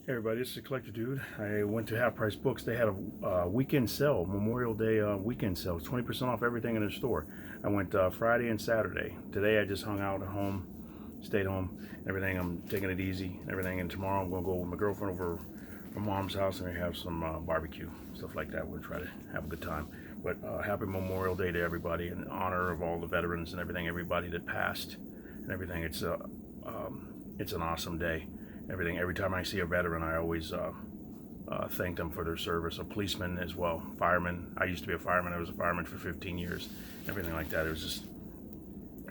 Hey everybody, this is Collector Dude. I went to Half Price Books. They had a weekend sale, Memorial Day weekend sale. 20% off everything in the store. I went Friday and Saturday. Today I just hung out at home, stayed home, everything. I'm taking it easy, everything. And tomorrow I'm going to go with my girlfriend over from Mom's house and we have some barbecue, stuff like that. We'll try to have a good time. But happy Memorial Day to everybody in honor of all the veterans and everything, everybody that passed and everything. It's an awesome day. Everything. Every time I see a veteran, I always thank them for their service. A policeman as well, fireman. I used to be a fireman. I was a fireman for 15 years. Everything like that. It was just,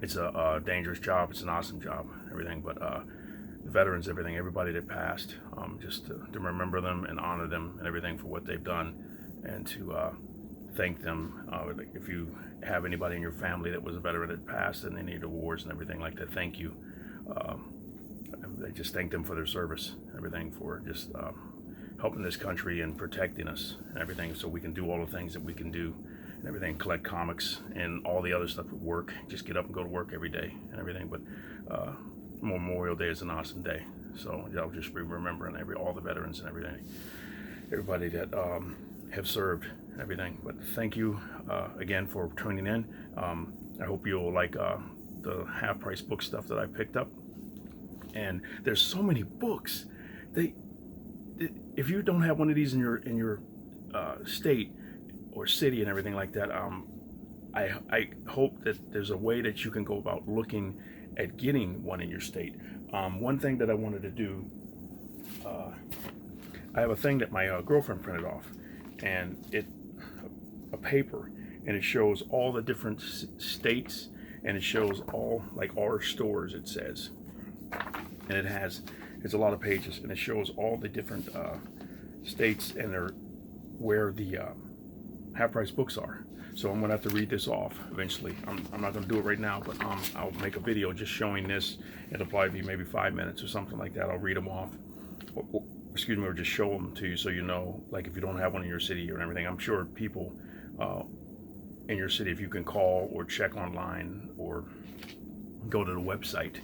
it's a dangerous job. It's an awesome job. Everything, but the veterans, everything, everybody that passed, just to remember them and honor them and everything for what they've done, and to thank them. If you have anybody in your family that was a veteran that passed and they need awards and everything like that, thank you. I just thank them for their service, everything, for just helping this country and protecting us and everything, so we can do all the things that we can do and everything, collect comics and all the other stuff at work, just get up and go to work every day and everything. But Memorial Day is an awesome day, so I'll just be remembering all the veterans and everybody that have served and everything. But thank you again for tuning in. I hope you'll like the Half Price book stuff that I picked up. And there's so many books. If you don't have one of these in your state or city and everything like that, I hope that there's a way that you can go about looking at getting one in your state. One thing that I wanted to do, I have a thing that my girlfriend printed off, and a paper, and it shows all the different states, and it shows all, like, our stores, it says. And it's a lot of pages, and it shows all the different states and where the Half Price books are. So I'm gonna have to read this off eventually. I'm not gonna do it right now, but I'll make a video just showing this. It'll probably be maybe 5 minutes or something like that. I'll read them off, excuse me, or just show them to you, so you know, like, if you don't have one in your city or everything. I'm sure people in your city, if you can call or check online or go to the website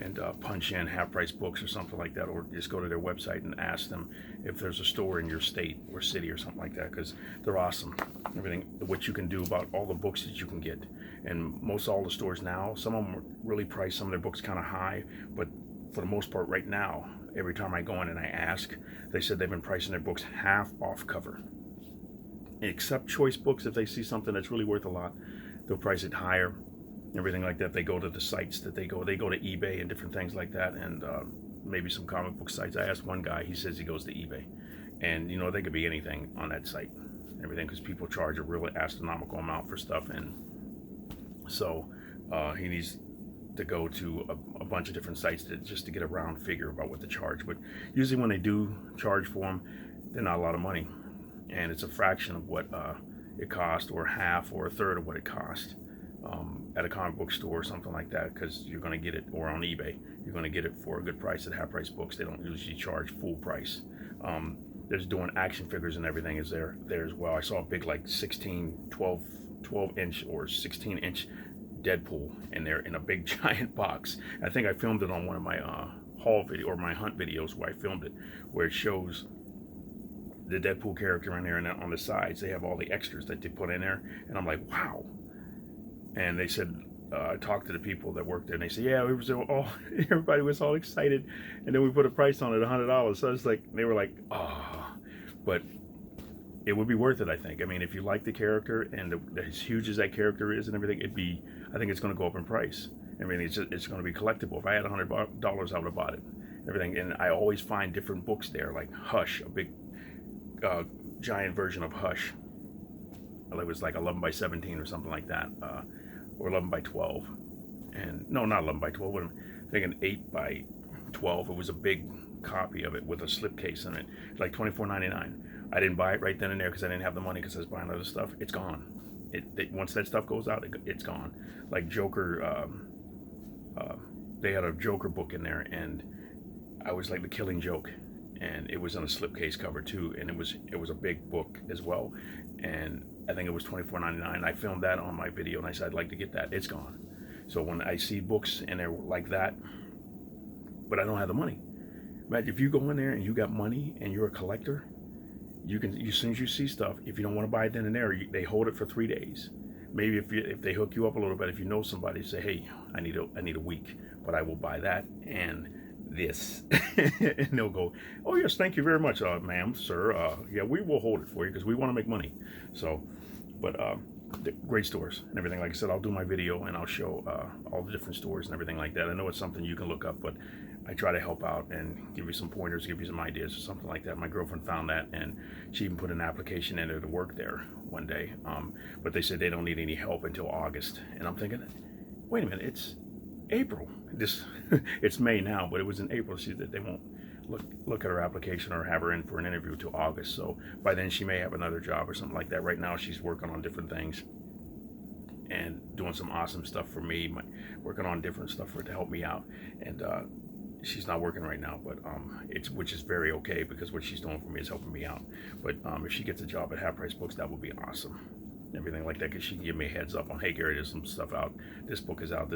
and punch in Half Price Books or something like that, or just go to their website and ask them if there's a store in your state or city or something like that, because they're awesome. Everything, what you can do about all the books that you can get. And most all the stores now, some of them are really priced, some of their books kind of high, but for the most part right now, every time I go in and I ask, they said they've been pricing their books half off cover. Except choice books, if they see something that's really worth a lot, they'll price it higher. Everything like that. They go to the sites that they go to eBay and different things like that, and maybe some comic book sites. I asked one guy, he says he goes to eBay, and you know, they could be anything on that site, everything, because people charge a really astronomical amount for stuff. And so he needs to go to a bunch of different sites just to get a round figure about what to charge. But usually when they do charge for them, they're not a lot of money, and it's a fraction of what it cost, or half or a third of what it cost at a comic book store or something like that, because you're going to get it, or on eBay, you're going to get it for a good price. At Half Price Books, they don't usually charge full price. There's doing action figures and everything is there as well. I saw a big, like, 12 inch or 16 inch Deadpool in there in a big giant box. I think I filmed it on one of my haul video, or my hunt videos, where I filmed it, where it shows the Deadpool character in there, and then on the sides they have all the extras that they put in there, and I'm like, wow. And they said, I talked to the people that worked there, and they said, yeah, everybody was all excited, and then we put a price on it, $100. So I was like, they were like, oh, but it would be worth it, I think. I mean, if you like the character, and as huge as that character is and everything, I think it's going to go up in price. I mean, it's going to be collectible. If I had $100, I would have bought it, everything. And I always find different books there, like Hush, a big giant version of Hush. It was like 11 by 17 or something like that, or 11 by 12. And no, not 11 by 12, I'm thinking 8 by 12. It was a big copy of it with a slipcase in it, like $24.99. I didn't buy it right then and there because I didn't have the money, because I was buying other stuff. It's gone. Once that stuff goes out, it's gone. Like Joker, they had a Joker book in there, and I was like The Killing Joke, and it was on a slipcase cover too, and it was a big book as well, and I think it was $24.99. I filmed that on my video, and I said I'd like to get that. It's gone. So when I see books and they're like that, but I don't have the money, Imagine if you go in there and you got money and you're a collector, you can, as soon as you see stuff, if you don't want to buy it then and there, they hold it for 3 days. Maybe if they hook you up a little bit, if you know somebody, say, hey, I need a week, but I will buy that and this. And they'll go, oh yes, thank you very much, ma'am, sir. Yeah, we will hold it for you because we want to make money. So, but great stores and everything. Like I said, I'll do my video and I'll show all the different stores and everything like that. I know it's something you can look up, but I try to help out and give you some pointers, give you some ideas or something like that. My girlfriend found that and she even put an application in there to work there one day. But they said they don't need any help until August. And I'm thinking, wait a minute, it's April. It's May now, but it was in April. She said they won't look at her application or have her in for an interview till August. So by then she may have another job or something like that. Right now she's working on different things and doing some awesome stuff for me, working on different stuff to help me out. And she's not working right now, but which is very okay because what she's doing for me is helping me out. But if she gets a job at Half Price Books, that would be awesome. Everything like that, because she can give me a heads up on, hey Gary, there's some stuff out, this book is out,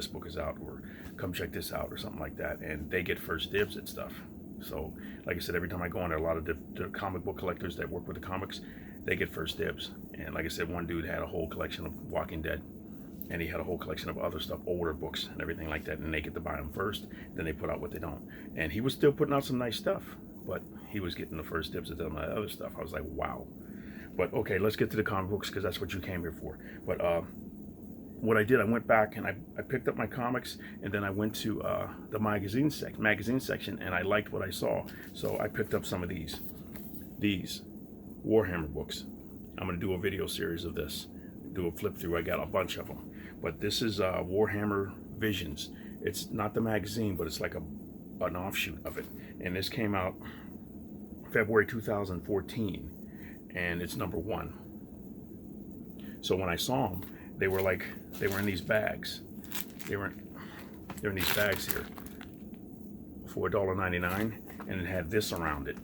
or come check this out or something like that, and they get first dibs at stuff. So like I said, every time I go in there, a lot of the comic book collectors that work with the comics, they get first dibs. And like I said, one dude had a whole collection of Walking Dead, and he had a whole collection of other stuff, older books and everything like that, and they get to buy them first, then they put out what they don't. And he was still putting out some nice stuff, but he was getting the first dibs at some of that other stuff. I was like, wow. But okay, let's get to the comic books because that's what you came here for. But what I did, I went back and I picked up my comics, and then I went to the magazine section, and I liked what I saw. So I picked up some of these Warhammer books. I'm going to do a video series of this, do a flip through. I got a bunch of them. But this is Warhammer Visions. It's not the magazine, but it's like an offshoot of it. And this came out February 2014. And it's #1. So when I saw them, they were in these bags. They're in these bags here for $1.99, and it had this around it.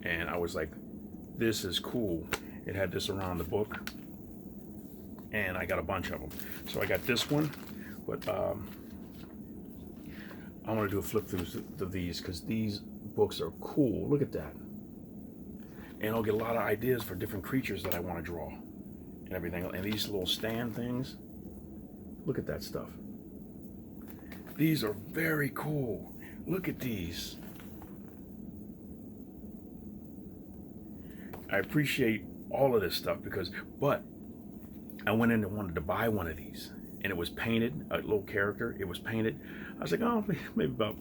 And I was like, this is cool. It had this around the book, and I got a bunch of them. So I got this one, but I want to do a flip through of these because these books are cool. Look at that. And I'll get a lot of ideas for different creatures that I want to draw and everything. And these little stand things, look at that stuff. These are very cool. Look at these. I appreciate all of this stuff but I went in and wanted to buy one of these, and it was painted, a little character, it was painted. I was like, oh, maybe about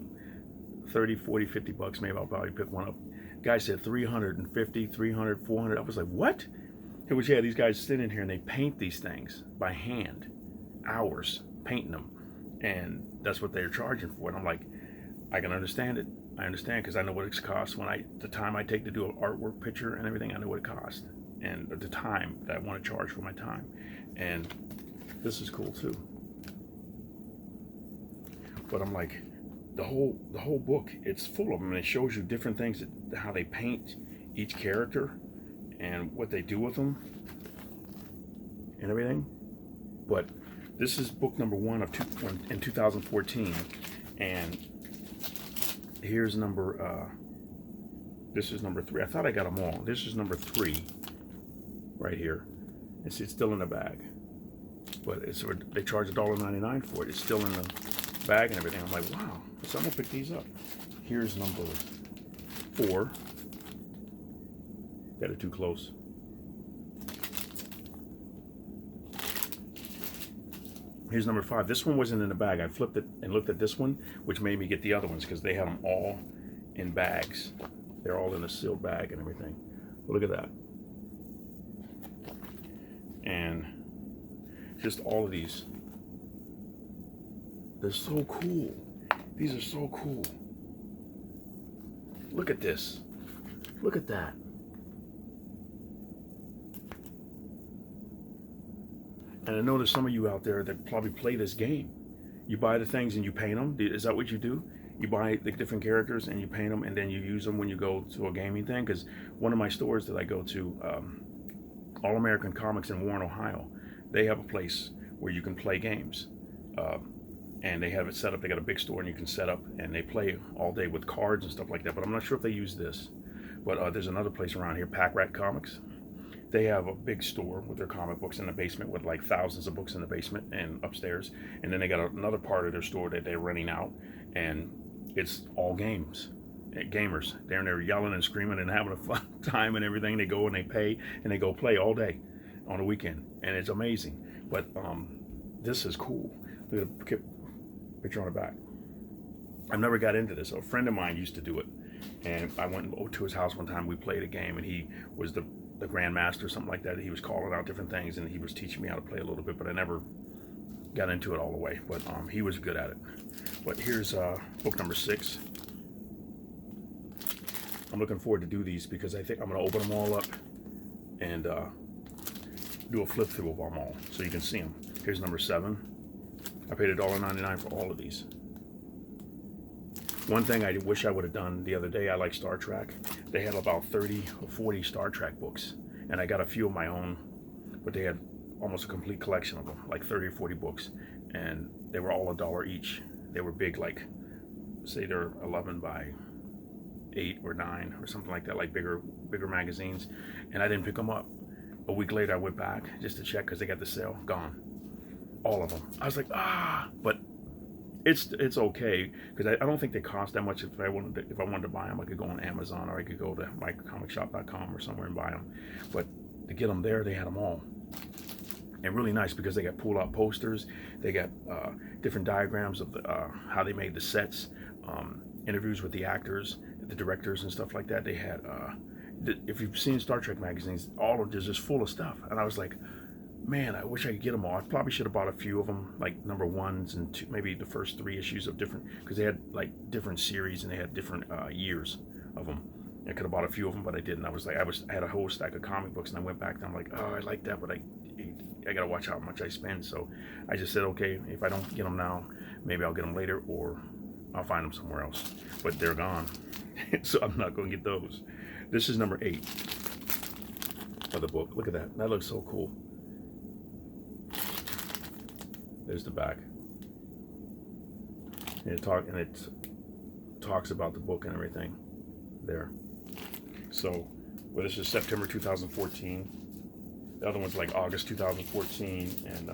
30, 40, 50 bucks, maybe I'll probably pick one up. Guy said 350, 300, 400. I was like, what? It was, yeah, these guys sit in here and they paint these things by hand, hours painting them, and that's what they're charging for. And I'm like, I can understand it. I understand because I know what it costs the time I take to do an artwork picture and everything. I know what it costs and the time that I want to charge for my time. And this is cool too. But I'm like, the whole book, it's full of them, and it shows you different things, how they paint each character and what they do with them and everything. But this is book #1 in 2014, and here's this is #3. I thought I got them all. This is #3 right here. It's still in the bag, but they charge $1.99 for it. It's still in the bag and everything. I'm like, wow. So I'm gonna pick these up. Here's #4. Got it too close. Here's #5. This one wasn't in the bag. I flipped it and looked at this one, which made me get the other ones because they have them all in bags. They're all in a sealed bag and everything. Look at that. And just all of these. They're so cool. These are so cool. Look at this. Look at that. And I know there's some of you out there that probably play this game. You buy the things and you paint them. Is that what you do? You buy the different characters and you paint them, and then you use them when you go to a gaming thing? Because one of my stores that I go to, All American Comics in Warren, Ohio, they have a place where you can play games. and they have it set up. They got a big store, and you can set up, and they play all day with cards and stuff like that. But I'm not sure if they use this. But there's another place around here, Pack Rat Comics. They have a big store with their comic books in the basement, with like thousands of books in the basement and upstairs. And then they got another part of their store that they're renting out, and it's all games. Gamers. They're in there yelling and screaming and having a fun time and everything. They go and they pay and they go play all day on the weekend, and it's amazing. But this is cool. Look at the picture on the back. I never got into this. A friend of mine used to do it, and I went to his house one time. We played a game, and he was the grandmaster or something like that. He was calling out different things, and he was teaching me how to play a little bit, but I never got into it all the way. But he was good at it. But here's book number 6. I'm looking forward to do these because I think I'm going to open them all up and do a flip through of them all so you can see them. Here's number 7. I paid $1.99 for all of these. One thing I wish I would have done the other day, I like Star Trek. They had about 30 or 40 Star Trek books, and I got a few of my own, but they had almost a complete collection of them, like 30 or 40 books, and they were all $1 each. They were big, like, say they're 11 by 8 or 9 or something like that, like bigger magazines, and I didn't pick them up. A week later I went back just to check because they got the sale. Gone, all of them. I was like, but it's okay because I don't think they cost that much. If I wanted to buy them, I could go on Amazon, or I could go to mycomicshop.com or somewhere and buy them. But to get them there, they had them all, and really nice because they got pull out posters. They got different diagrams of how they made the sets, interviews with the actors, the directors and stuff like that. They had if you've seen Star Trek magazines, all of this is full of stuff, and I was like, man, I wish I could get them all. I probably should have bought a few of them, like number 1s and 2, maybe the first 3 issues of different, because they had like different series and they had different years of them. I could have bought a few of them, but I didn't. I had a whole stack of comic books, and I went back and I'm like, oh, I like that, but I gotta watch how much I spend. So I just said, okay, if I don't get them now, maybe I'll get them later, or I'll find them somewhere else. But they're gone, so I'm not going to get those. This is number 8 of the book. Look at that. That looks so cool. There's the back. And it talks about the book and everything there. So, well, this is September 2014. The other one's like August 2014 and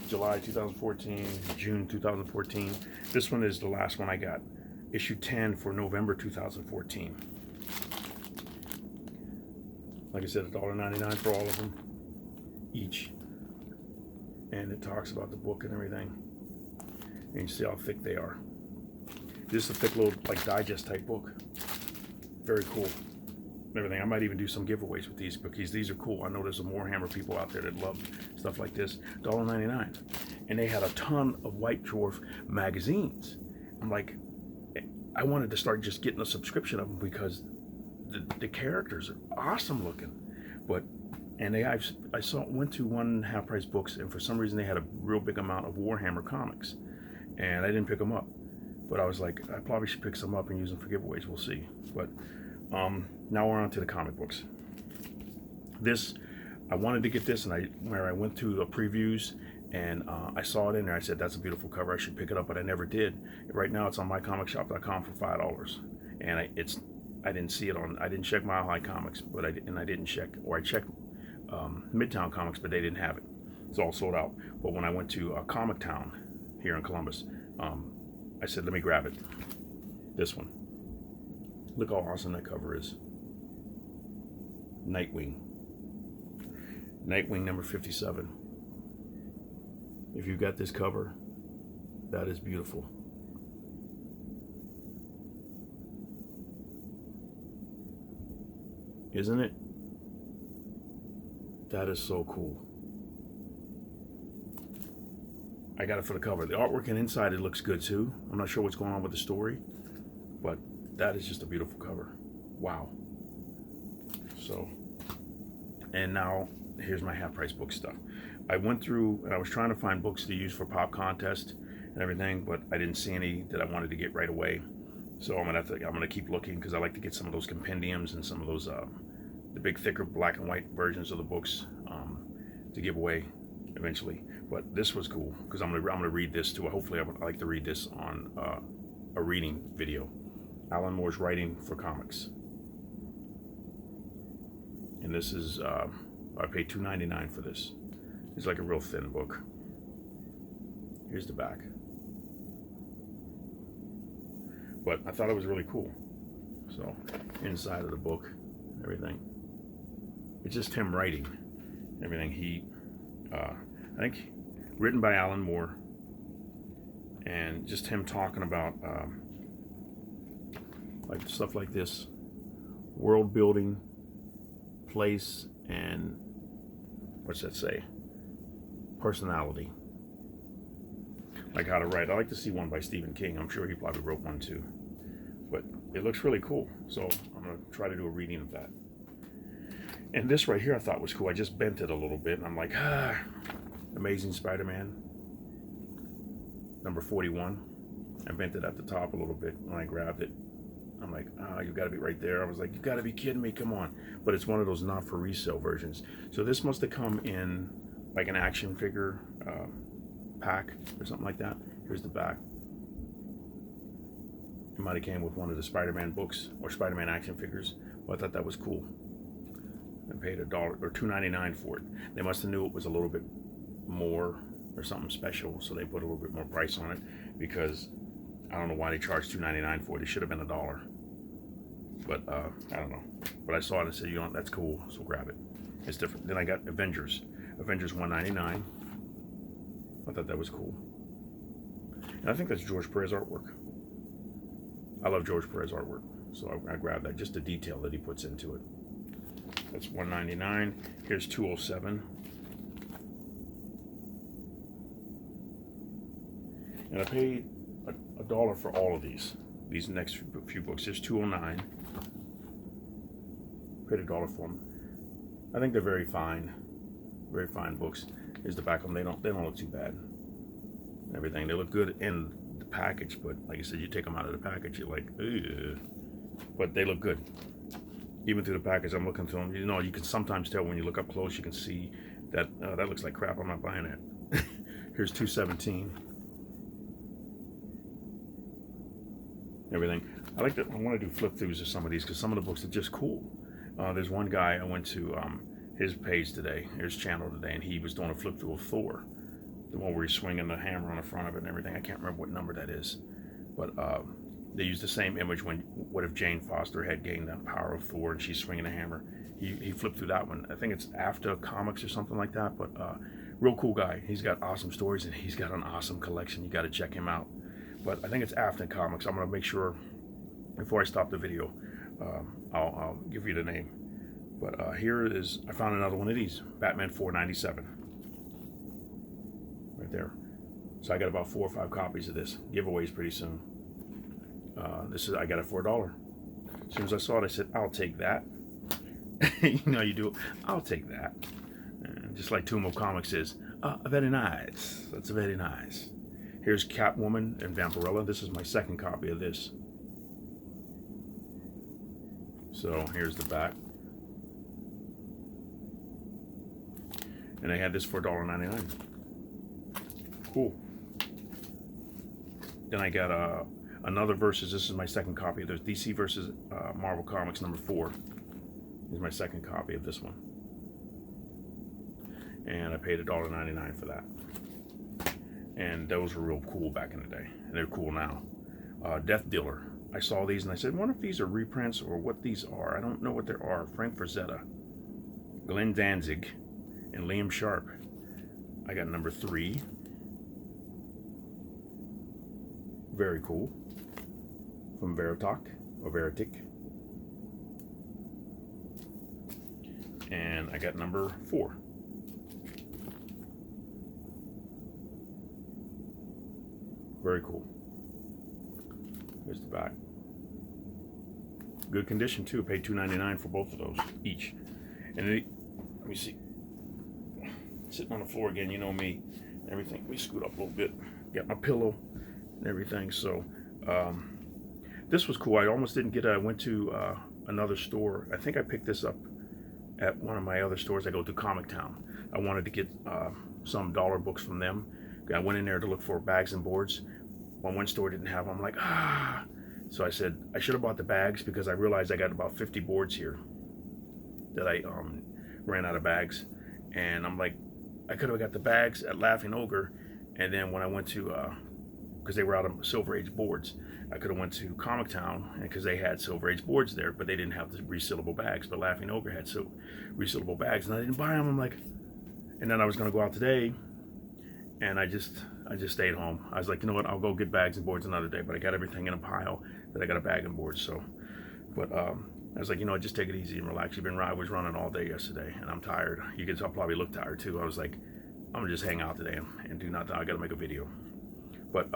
July 2014, June 2014. This one is the last one I got. Issue 10 for November 2014. Like I said, $1.99 for all of them each. And it talks about the book and everything. And you see how thick they are. This is a thick little, like, digest type book. Very cool. Everything. I might even do some giveaways with these because these are cool. I know there's some Warhammer people out there that love stuff like this. $1.99. And they had a ton of White Dwarf magazines. I'm like, I wanted to start just getting a subscription of them because the characters are awesome looking. But went to one Half Price Books, and for some reason they had a real big amount of Warhammer comics, and I didn't pick them up. But I was like, I probably should pick some up and use them for giveaways. We'll see. But now we're on to the comic books. This, I wanted to get this, and where I went through the previews, and I saw it in there. I said, that's a beautiful cover. I should pick it up, but I never did. Right now, it's on mycomicshop.com for $5, and I didn't see it on. I didn't check Mile High Comics, but I didn't check, or I checked Midtown Comics, but they didn't have it. It's all sold out. But when I went to Comic Town here in Columbus, I said, let me grab it. This one. Look how awesome that cover is. Nightwing. Nightwing number 57. If you got this cover, that is beautiful. Isn't it? That is so cool. I got it for the cover. The artwork and inside, it looks good too. I'm not sure what's going on with the story, but that is just a beautiful cover. Wow. So, and now here's my Half Price Book stuff. I went through and I was trying to find books to use for Pop Contest and everything, but I didn't see any that I wanted to get right away. So I'm gonna keep looking because I like to get some of those compendiums and some of those the big thicker black and white versions of the books to give away eventually. But this was cool because I'm gonna read this too. Hopefully, I would like to read this on a reading video. Alan Moore's Writing for Comics, and this is I paid $2.99 for this. It's like a real thin book. Here's the back. But I thought it was really cool. So inside of the book, everything. It's just him writing everything. He, I think, written by Alan Moore, and just him talking about like stuff like this, world building, place, and what's that say? Personality. Like how to write. I like to see one by Stephen King. I'm sure he probably wrote one too. But it looks really cool. So I'm going to try to do a reading of that. And this right here I thought was cool. I just bent it a little bit. And I'm like, Amazing Spider-Man. Number 41. I bent it at the top a little bit when I grabbed it. I'm like, you got to be right there. I was like, you got to be kidding me. Come on. But it's one of those not for resale versions. So this must have come in like an action figure pack or something like that. Here's the back. It might have came with one of the Spider-Man books or Spider-Man action figures. But I thought that was cool. I paid $1 or $2.99 for it. They must have knew it was a little bit more or something special, so they put a little bit more price on it, because I don't know why they charged $2.99 for it. It should have been $1. But I don't know. But I saw it and said, you know, that's cool, so grab it. It's different. Then I got Avengers $1.99. I thought that was cool. And I think that's George Perez artwork. I love George Perez artwork, so I grabbed that, just the detail that he puts into it. That's $1.99. Here's 207. And I paid $1 for all of these next few books. There's 209. Paid $1 for them. I think they're very fine books. Here's the back of them. They don't look too bad. Everything, they look good in the package, but like I said, you take them out of the package, you're like, ugh. But they look good. Even through the package, I'm looking through them. You know, you can sometimes tell when you look up close, you can see that that looks like crap. I'm not buying it. Here's 217. Everything. I want to do flip throughs of some of these because some of the books are just cool. There's one guy I went to his page today, his channel today, and he was doing a flip through of Thor, the one where he's swinging the hammer on the front of it and everything. I can't remember what number that is, but they used the same image when what if Jane Foster had gained the power of Thor and she's swinging a hammer. He flipped through that one. I think it's After Comics or something like that, but real cool guy. He's got awesome stories and he's got an awesome collection. You got to check him out. But I think it's After Comics. I'm going to make sure before I stop the video, I'll give you the name. But here it is. I found another one of these, Batman 497. Right there. So I got about 4 or 5 copies of this. Giveaways pretty soon. I got it for $1. As soon as I saw it, I said, I'll take that. You know you do it. I'll take that. And just like Tumo Comics is, very nice. That's very nice. Here's Catwoman and Vampirella. This is my second copy of this. So here's the back. And I had this for $1.99. Cool. Then I got another Versus. This is my second copy. There's DC versus Marvel Comics number 4. This is my second copy of this one. And I paid $1.99 for that. And those were real cool back in the day. And they're cool now. Death Dealer. I saw these and I said, I wonder if these are reprints or what these are. I don't know what they are. Frank Frazetta, Glenn Danzig, and Liam Sharp. I got number 3. Very cool. From Veritok or Veritic. And I got number 4. Very cool. Here's the back. Good condition too. Paid $2.99 for both of those each. And then, let me see. Sitting on the floor again, you know me. Everything. We scoot up a little bit. Got my pillow and everything. So this was cool. I almost didn't get it. I went to another store. I think I picked this up at one of my other stores. I go to Comic Town. I wanted to get some dollar books from them. I went in there to look for bags and boards. When one store didn't have them, I'm like, ah. So I said, I should have bought the bags because I realized I got about 50 boards here that I ran out of bags. And I'm like, I could have got the bags at Laughing Ogre. And then when I went to, because they were out of Silver Age boards, I could have went to Comic Town because they had Silver Age boards there, but they didn't have the resealable bags. But Laughing Ogre had resealable bags, and I didn't buy them. I'm like, and then I was going to go out today, and I just stayed home. I was like, you know what? I'll go get bags and boards another day. But I got everything in a pile that I got a bag and boards. So, but I was like, you know what? Just take it easy and relax. I was running all day yesterday, and I'm tired. You can tell I probably look tired too. I was like, I'm gonna just hang out today and do nothing. I got to make a video. But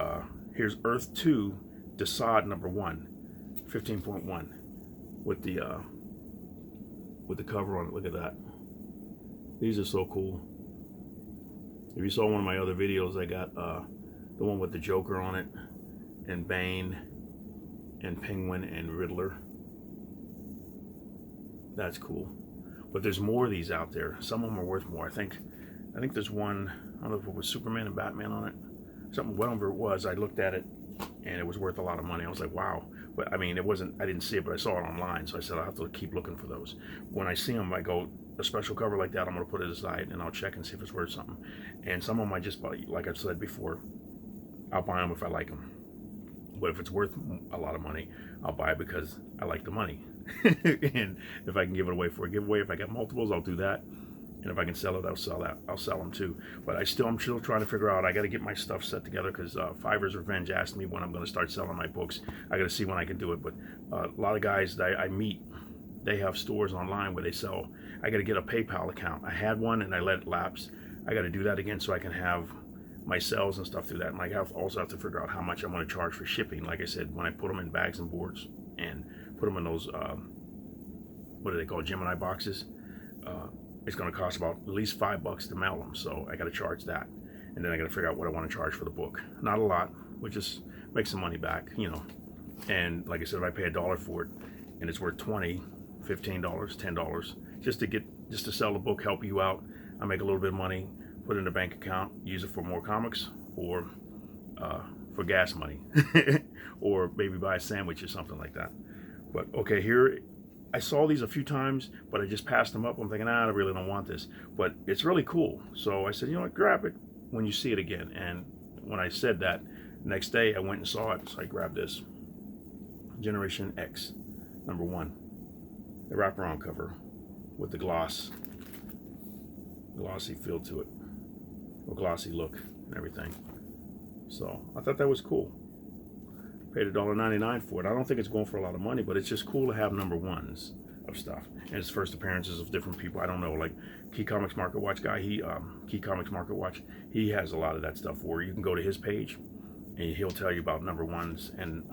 here's Earth 2, Desaad #1, 15.1, with the cover on it. Look at that. These are so cool. If you saw one of my other videos, I got the one with the Joker on it, and Bane, and Penguin, and Riddler. That's cool. But there's more of these out there. Some of them are worth more. I think there's one, I don't know if it was Superman and Batman on it. Something, whatever it was, I looked at it, and it was worth a lot of money. I was like, wow. But I mean, I didn't see it, but I saw it online, so I said I'll have to keep looking for those. When I see them, I go, a special cover like that, I'm going to put it aside, and I'll check and see if it's worth something. And some of them I just buy, like I've said before, I'll buy them if I like them. But if it's worth a lot of money, I'll buy it because I like the money. And if I can give it away for a giveaway, if I get multiples, I'll do that. And if I can sell it, I'll sell that. I'll sell them too. But I'm still trying to figure out. I got to get my stuff set together because Fiverr's Revenge asked me when I'm going to start selling my books. I got to see when I can do it. But a lot of guys that I meet, they have stores online where they sell. I got to get a PayPal account. I had one and I let it lapse. I got to do that again so I can have my sales and stuff through that. And I also have to figure out how much I'm going to charge for shipping. Like I said, when I put them in bags and boards and put them in those, what do they call, Gemini boxes? It's going to cost about at least $5 to mail them. So I got to charge that. And then I got to figure out what I want to charge for the book. Not a lot, but just make some money back, you know. And like I said, if I pay $1 for it and it's worth $20, $15, $10, just to sell the book, help you out. I make a little bit of money, put it in a bank account, use it for more comics or for gas money or maybe buy a sandwich or something like that. But okay, here, I saw these a few times, but I just passed them up. I'm thinking, I really don't want this, but it's really cool. So I said, you know what, grab it when you see it again. And when I said that, next day I went and saw it. So I grabbed this Generation X #1, the wraparound cover with the glossy feel to it, or glossy look and everything. So I thought that was cool. Paid $1.99 for it. I don't think it's going for a lot of money, but it's just cool to have #1s of stuff. And it's first appearances of different people. I don't know, like Key Comics Market Watch guy, Key Comics Market Watch, he has a lot of that stuff where you can go to his page and he'll tell you about #1s and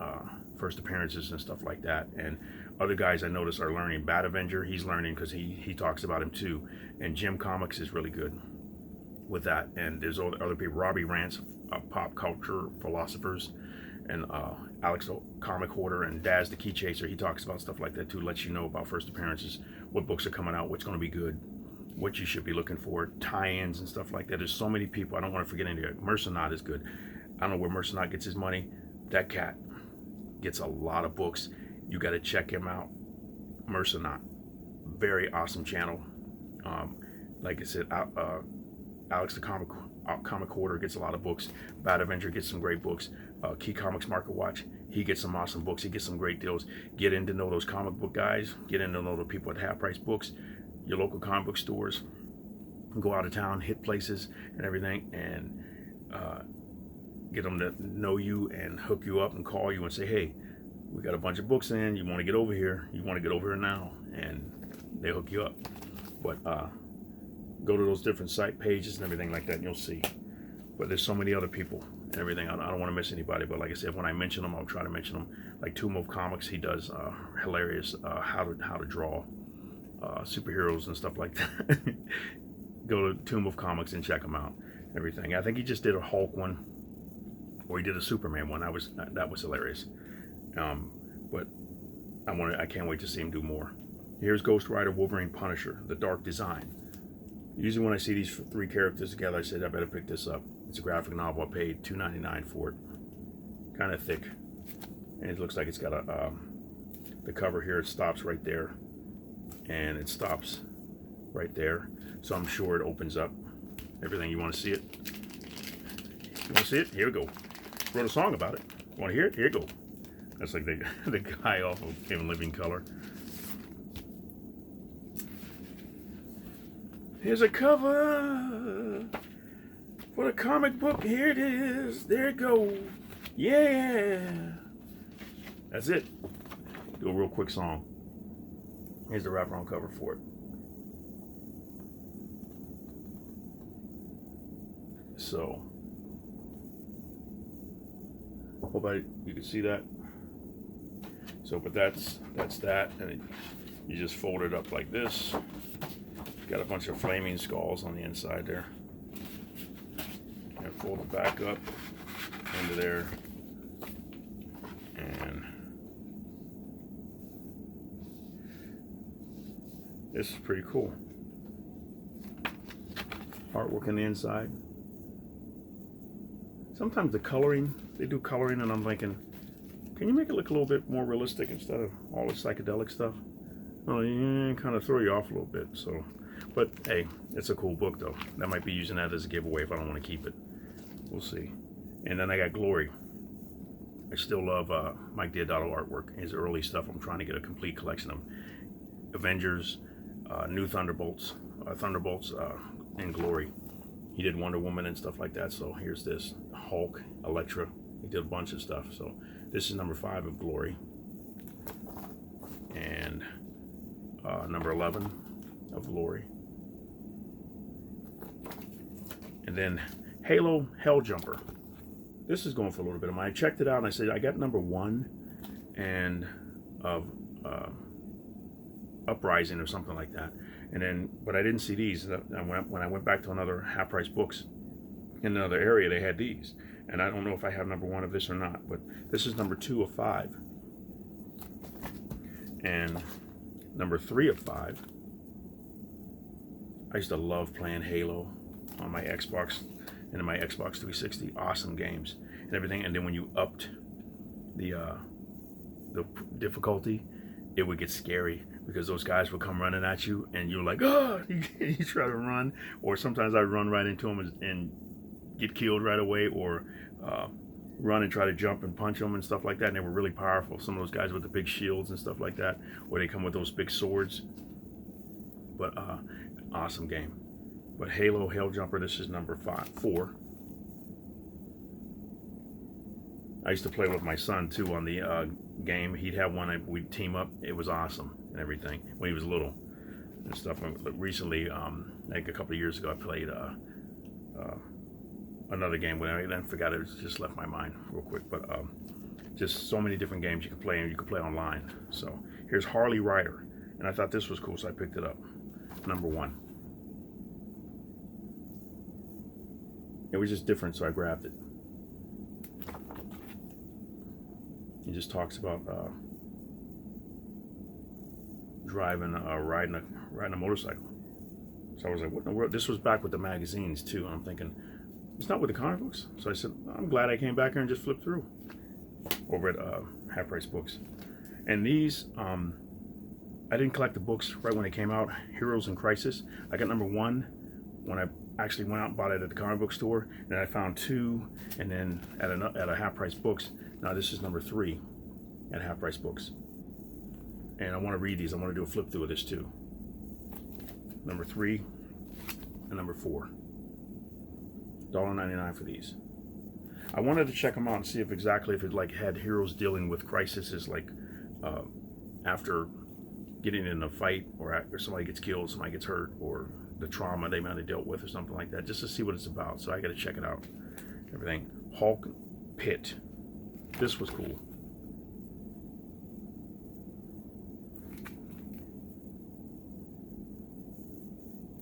first appearances and stuff like that. And other guys I notice are learning. Bat Avenger, he's learning because he talks about him too. And Jim Comics is really good with that. And there's other people, Robbie Rants, pop culture philosophers, and Alex the Comic Hoarder, and Daz the Key Chaser. He talks about stuff like that too, lets you know about first appearances, what books are coming out, what's going to be good, what you should be looking for, tie-ins and stuff like that. There's so many people. I don't want to forget any of it. Mercenot is good. I don't know where Mercenot gets his money. That cat gets a lot of books. You got to check him out. Mercenot, very awesome channel. Like I said, Alex the Comic Hoarder gets a lot of books. Bat Avenger gets some great books. Key Comics Market Watch, he gets some awesome books. He gets some great deals. Get in to know those comic book guys. Get in to know the people at half price books, your local comic book stores. Go out of town, hit places and everything, and get them to know you and hook you up and call you and say, hey, we got a bunch of books in. You want to get over here? You want to get over here now? And they hook you up. But go to those different site pages and everything like that, and you'll see. But there's so many other people and everything. I don't want to miss anybody. But like I said, when I mention them, I'll try to mention them. Like Tomb of Comics, he does hilarious how to draw superheroes and stuff like that. Go to Tomb of Comics and check them out. Everything. I think he just did a Hulk one, or he did a Superman one. That was hilarious. But I can't wait to see him do more. Here's Ghost Rider, Wolverine, Punisher, the Dark Design. Usually when I see these three characters together, I said I better pick this up. It's a graphic novel. I paid $2.99 for it. Kind of thick, and it looks like it's got a the cover here. It stops right there, and it stops right there. So I'm sure it opens up everything. You want to see it? You want to see it? Here we go. Wrote a song about it. Want to hear it? Here you go. That's like the guy off of In Living Color. Here's a cover for the comic book. Here it is. There it goes. Yeah. That's it. Do a real quick song. Here's the wraparound cover for it. So, hope you can see that. So, but that's that, and you just fold it up like this. Got a bunch of flaming skulls on the inside there. And fold it back up into there, and this is pretty cool. Artwork on the inside. Sometimes the coloring, they do coloring, and I'm thinking, can you make it look a little bit more realistic instead of all the psychedelic stuff? Well, yeah, kind of throw you off a little bit. So, but hey, it's a cool book though. That might be using that as a giveaway if I don't want to keep it. We'll see. And then I got Glory. I still love Mike Deodato artwork. His early stuff. I'm trying to get a complete collection of Avengers, New Thunderbolts, and Glory. He did Wonder Woman and stuff like that. So here's this Hulk, Elektra. He did a bunch of stuff. So this is number 5 of Glory, and number 11 of Glory, and then Halo Helljumper. This is going for a little bit of money. I checked it out and I said I got number 1 and of Uprising or something like that, and then but I didn't see these. When I went back to another half price books in another area, they had these, and I don't know if I have number 1 of this or not, but this is number 2 of 5, and number 3 of 5. I used to love playing Halo on my Xbox and in my Xbox 360. Awesome games and everything. And then when you upped the difficulty, it would get scary because those guys would come running at you, and you're like, oh, you try to run, or sometimes I'd run right into them and get killed right away, or run and try to jump and punch them and stuff like that. And they were really powerful. Some of those guys with the big shields and stuff like that, where they come with those big swords. But awesome game. But Halo Helljumper, this is number 4. I used to play with my son too on the game. He'd have one, we'd team up. It was awesome and everything when he was little and stuff. Recently, like a couple of years ago, I played another game when I then forgot it. Just left my mind real quick. But just so many different games you can play, and you can play online. So here's Harley Rider, and I thought this was cool, so I picked it up. Number 1. It was just different, so I grabbed it. He just talks about riding a motorcycle. So I was like, what in the world? This was back with the magazines too, and I'm thinking, it's not with the comic books. So I said, I'm glad I came back here and just flipped through over at Half Price Books. And these, I didn't collect the books right when they came out. Heroes in Crisis. I got number 1 when I actually went out and bought it at the comic book store. Then I found 2, and then at a Half Price Books. Now this is number 3 at Half Price Books. And I want to read these. I want to do a flip through of this too. Number 3 and number 4. $1.99 for these. I wanted to check them out and see if it like had heroes dealing with crises, like after getting in a fight, or somebody gets killed, somebody gets hurt, or the trauma they might have dealt with or something like that, just to see what it's about. So I got to check it out. Everything. Hulk Pit. This was cool.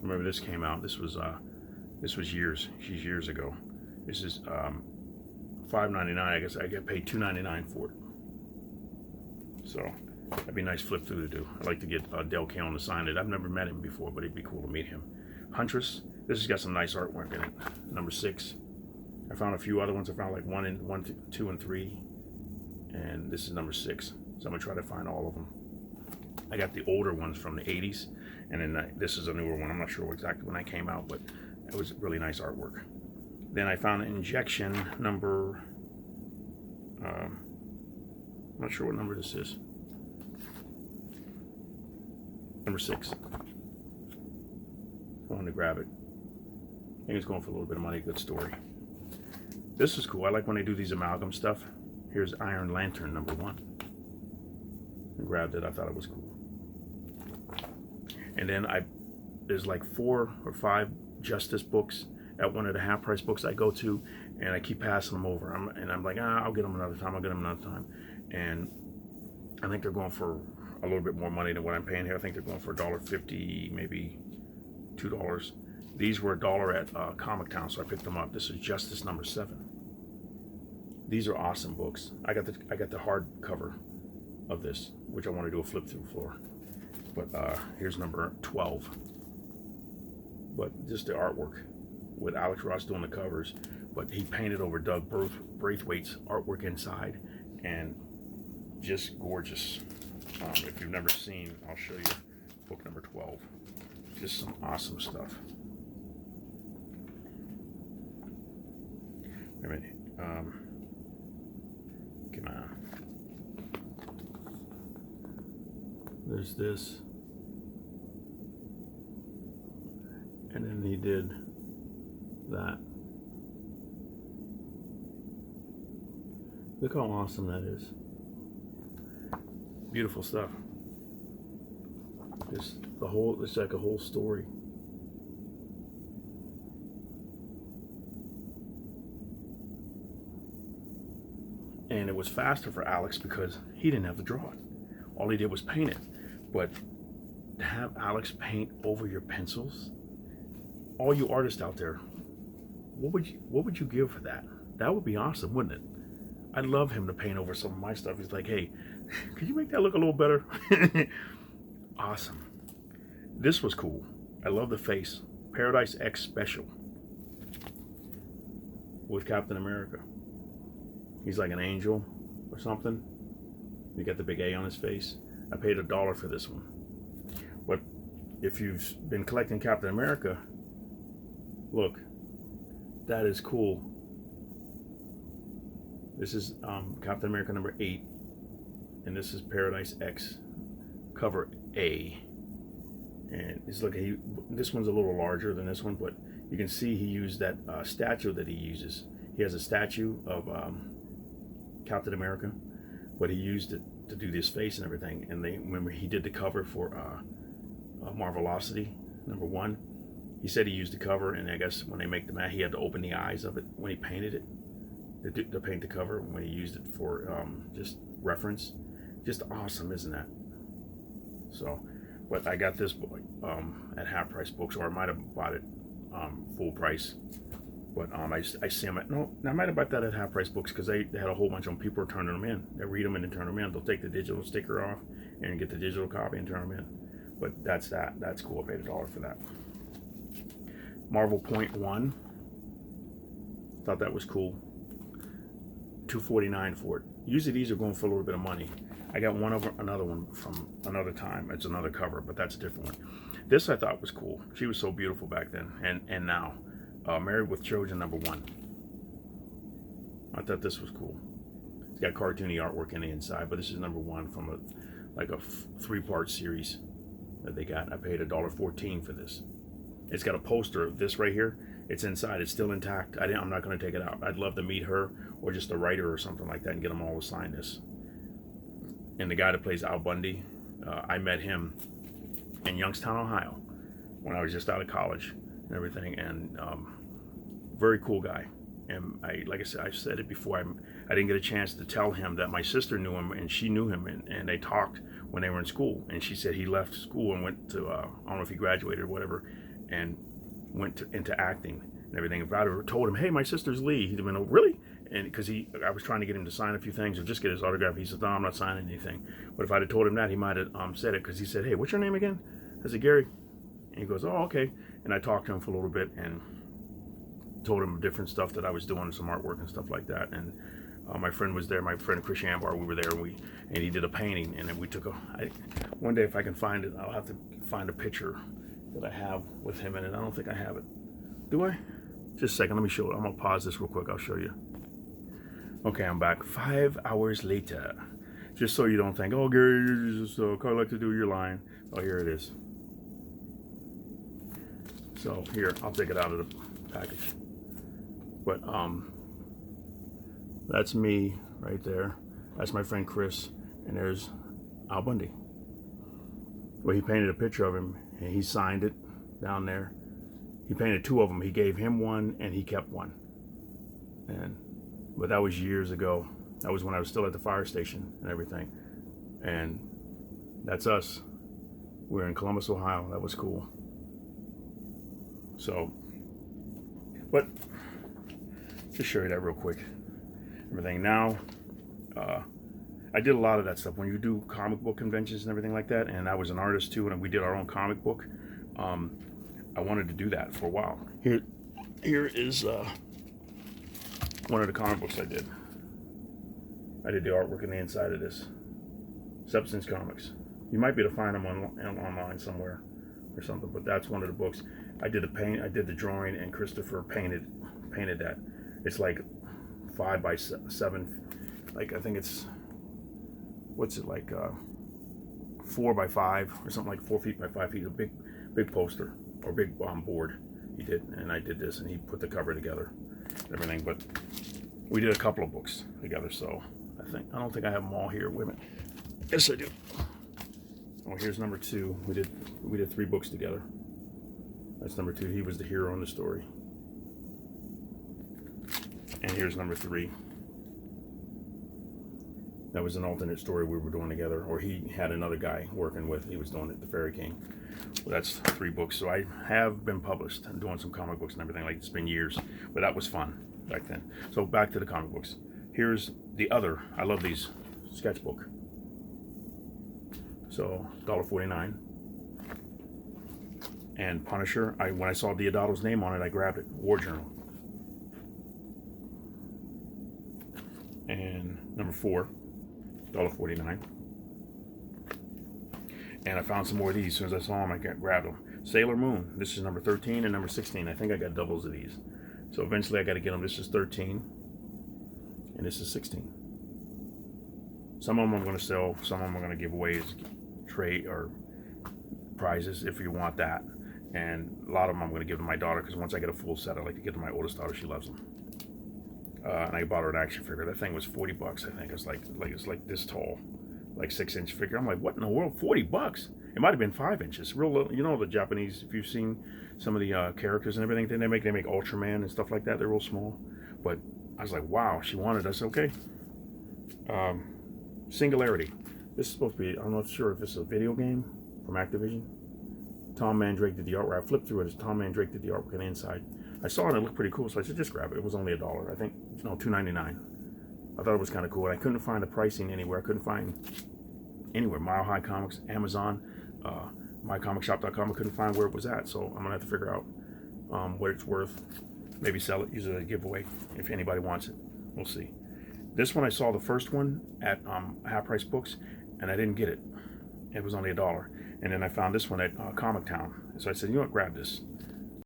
Remember this came out. This was years ago. This is $5.99. I guess I get paid $2.99 for it. So that'd be a nice flip through to do. I'd like to get Del Callen to sign it. I've never met him before, but it'd be cool to meet him. Huntress. This has got some nice artwork in it. Number 6. I found a few other ones. I found like 1, 2, and 3, and this is number 6. So I'm gonna try to find all of them. I got the older ones from the 80s, and then this is a newer one. I'm not sure exactly when I came out, but it was really nice artwork. Then I found an Injection number. I'm not sure what number this is. Number 6. I wanted to grab it. I think it's going for a little bit of money. Good story. This is cool. I like when they do these amalgam stuff. Here's Iron Lantern number 1. I grabbed it. I thought it was cool. And then there's like 4 or 5 Justice books at one of the half price books I go to, and I keep passing them over. I'm like, I'll get them another time. I'll get them another time. And I think they're going for a little bit more money than what I'm paying here. I think they're going for $1.50, maybe $2. These were $1 at Comic Town, so I picked them up. This is Justice number 7. These are awesome books. I got the hardcover of this, which I want to do a flip through for. But here's number 12. But just the artwork with Alex Ross doing the covers, but he painted over Doug Braithwaite's artwork inside, and just gorgeous. If you've never seen, I'll show you book number 12. Just some awesome stuff. Wait a minute. Come on. There's this. And then he did that. Look how awesome that is. Beautiful stuff. It's like a whole story. And it was faster for Alex because he didn't have to draw it. All he did was paint it. But to have Alex paint over your pencils, all you artists out there, what would you give for that? That would be awesome, wouldn't it? I'd love him to paint over some of my stuff. He's like, hey, could you make that look a little better? Awesome. This was cool. I love the face. Paradise X Special with Captain America. He's like an angel or something. You got the big A on his face. I paid $1 for this one. But if you've been collecting Captain America, look, that is cool. This is Captain America number 8, and this is Paradise X, cover A. And it's like this one's a little larger than this one, but you can see he used that statue that he uses. He has a statue of Captain America, but he used it to do this face and everything. And remember he did the cover for Marvelocity number 1. He said he used the cover, and I guess when they make the mat, he had to open the eyes of it when he painted it to paint the cover. When he used it for just reference, just awesome, isn't that? So, but I got this book at half price books, or I might have bought it full price. But I see them at, no, I might have bought that at half price books because they had a whole bunch of them. People are turning them in. They read them and then turn them in. They'll take the digital sticker off and get the digital copy and turn them in. But that's cool. I paid $1 for that. Marvel Point 1. Thought that was cool. $2.49 for it. Usually these are going for a little bit of money. I got another one from another time. It's another cover, but that's a different one. This I thought was cool. She was so beautiful back then, and now. Married with Children number 1. I thought this was cool. It's got cartoony artwork in the inside, but this is number 1 from a 3-part series that they got. I paid $1.14 for this. It's got a poster of this right here. It's inside. It's still intact. I'm not going to take it out. I'd love to meet her or just a writer or something like that and get them all to sign this. And the guy that plays Al Bundy, I met him in Youngstown, Ohio, when I was just out of college and everything. And very cool guy. And like I said, I've said it before. I didn't get a chance to tell him that my sister knew him and she knew him, and they talked when they were in school. And she said he left school and went to I don't know if he graduated or whatever, and went into acting and everything. If I'd have told him, hey, my sister's Lee, he'd have been, oh, really? And because I was trying to get him to sign a few things or just get his autograph. He said, no, I'm not signing anything. But if I'd have told him that, he might have said it, because he said, hey, what's your name again? I said, Gary. he goes, oh, okay. And I talked to him for a little bit and told him different stuff that I was doing, some artwork and stuff like that. And my friend was there, my friend Chris Shambar, we were there, and he did a painting, and then we took one day if I can find it, I'll have to find a picture that I have with him in it. I don't think I have it. Do I? Just a second, let me show it. I'm gonna pause this real quick, I'll show you. Okay, I'm back 5 hours later. Just so you don't think, oh, Gary, you're just like to do your line. Oh, here it is. So here, I'll take it out of the package. But that's me right there. That's my friend Chris, and there's Al Bundy. Well, he painted a picture of him, and he signed it down there. He painted 2 of them. He gave him one, and he kept one. But that was years ago. That was when I was still at the fire station and everything. And that's us. We're in Columbus, Ohio. That was cool. So, but just show you that real quick. Everything now, I did a lot of that stuff when you do comic book conventions and everything like that. And I was an artist too, and we did our own comic book. I wanted to do that for a while. Here is one of the comic books I did. I did the artwork in the inside of this. Substance Comics. You might be able to find them online somewhere or something, but that's one of the books. I did the drawing, and Christopher painted that. It's like 5 by 7, like I think it's, what's it like, 4 by 5 or something, like 4 feet by 5 feet, a big poster or big board. He did, and I did this, and he put the cover together, and everything. But we did a couple of books together, so I don't think I have them all here. Wait a minute. Yes, I do. Oh, here's number 2. We did 3 books together. That's number 2. He was the hero in the story. And here's number 3. That was an alternate story we were doing together, or he had another guy working with. He was doing it, The Fairy King. Well, that's 3 books. So I have been published and doing some comic books and everything. Like, it's been years, but that was fun back then. So back to the comic books. Here's the other. I love these sketchbook. So $1.49. And Punisher. When I saw Deodato's name on it, I grabbed it. War Journal. And number 4. $1.49. And I found some more of these. As soon as I saw them, I grabbed them. Sailor Moon. This is number 13 and number 16. I think I got doubles of these. So eventually I got to get them. This is 13. And this is 16. Some of them I'm going to sell. Some of them I'm going to give away as trade or prizes if you want that. And a lot of them I'm going to give to my daughter, because once I get a full set, I like to give to my oldest daughter. She loves them. And I bought her an action figure. That thing was $40, I think. It's like this tall, like 6-inch figure. I'm like, what in the world? $40? It might have been 5 inches. Real little. You know the Japanese. If you've seen some of the characters and everything, they make Ultraman and stuff like that. They're real small. But I was like, wow. She wanted us. Okay. Singularity. This is supposed to be. I'm not sure if this is a video game from Activision. Tom Mandrake did the artwork. I flipped through it as Tom Mandrake did the artwork on the inside. I saw it and it looked pretty cool, so I said, just grab it. It was only $1, I think. No, $2.99. I thought it was kind of cool. I couldn't find the pricing anywhere. I couldn't find anywhere. Mile High Comics, Amazon, mycomicshop.com. I couldn't find where it was at, so I'm going to have to figure out what it's worth. Maybe sell it, use it as a giveaway if anybody wants it. We'll see. This one, I saw the first one at Half Price Books, and I didn't get it. It was only $1. And then I found this one at Comic Town. So I said, you know what, grab this.